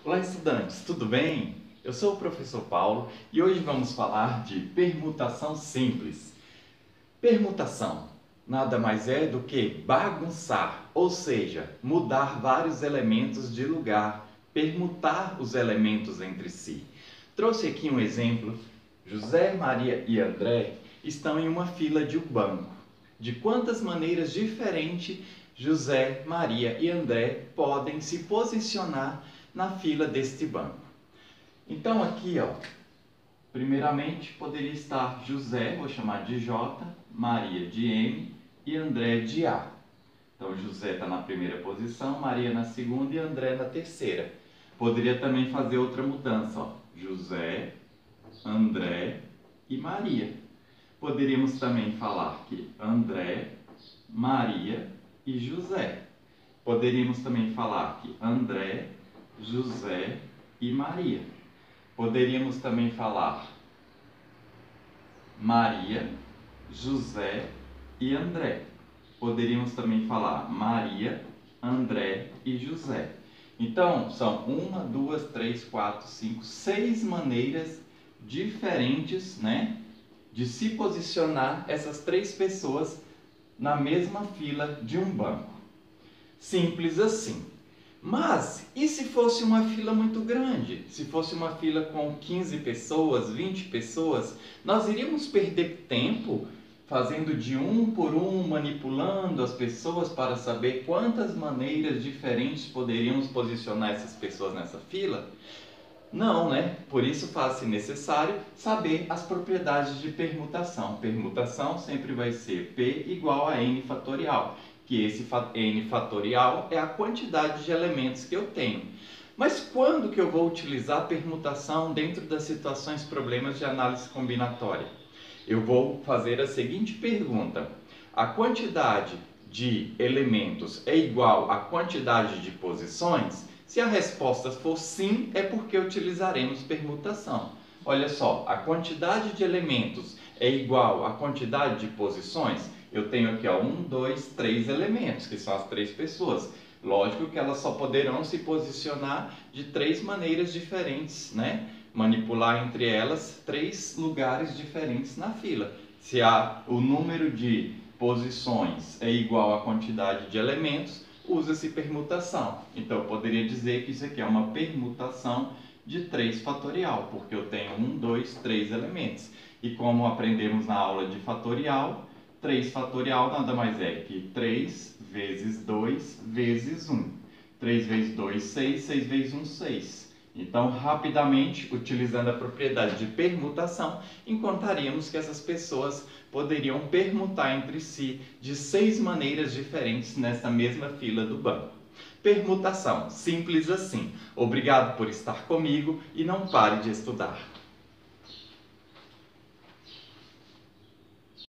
Olá, estudantes, tudo bem? Eu sou o professor Paulo e hoje vamos falar de permutação simples. Permutação nada mais é do que bagunçar, ou seja, mudar vários elementos de lugar, permutar os elementos entre si. Trouxe aqui um exemplo. José, Maria e André estão em uma fila de um banco. De quantas maneiras diferentes José, Maria e André podem se posicionar na fila deste banco? Então aqui, ó, primeiramente poderia estar José, vou chamar de J, Maria de M e André de A. Então José está na primeira posição, Maria na segunda e André na terceira. Poderia também fazer outra mudança, ó, José, André e Maria. Poderíamos também falar que André, Maria e José. Poderíamos também falar que André, José e Maria. Poderíamos também falar Maria, José e André. Poderíamos também falar Maria, André e José. Então, são 1, 2, 3, 4, 5, 6 maneiras diferentes, né, de se posicionar essas três pessoas na mesma fila de um banco. Simples assim. Mas, e se fosse uma fila muito grande? Se fosse uma fila com 15 pessoas, 20 pessoas, nós iríamos perder tempo fazendo de um por um, manipulando as pessoas para saber quantas maneiras diferentes poderíamos posicionar essas pessoas nessa fila? Não, né? Por isso faz-se necessário saber as propriedades de permutação. Permutação sempre vai ser P igual a N fatorial, que esse N fatorial é a quantidade de elementos que eu tenho. Mas quando que eu vou utilizar a permutação dentro das situações problemas de análise combinatória? Eu vou fazer a seguinte pergunta: a quantidade de elementos é igual à quantidade de posições? Se a resposta for sim, é porque utilizaremos permutação. Olha só, a quantidade de elementos é igual à quantidade de posições? Eu tenho aqui, ó, 1, 2, 3 elementos, que são as três pessoas. Lógico que elas só poderão se posicionar de três maneiras diferentes, né? Manipular entre elas três lugares diferentes na fila. Se o número de posições é igual à quantidade de elementos, usa-se permutação. Então, eu poderia dizer que isso aqui é uma permutação de 3 fatorial, porque eu tenho 1, 2, 3 elementos. E como aprendemos na aula de fatorial, 3 fatorial nada mais é que 3 vezes 2 vezes 1. 3 vezes 2, 6, 6 vezes 1, 6. Então, rapidamente, utilizando a propriedade de permutação, encontraríamos que essas pessoas poderiam permutar entre si de 6 maneiras diferentes nessa mesma fila do banco. Permutação, simples assim. Obrigado por estar comigo e não pare de estudar.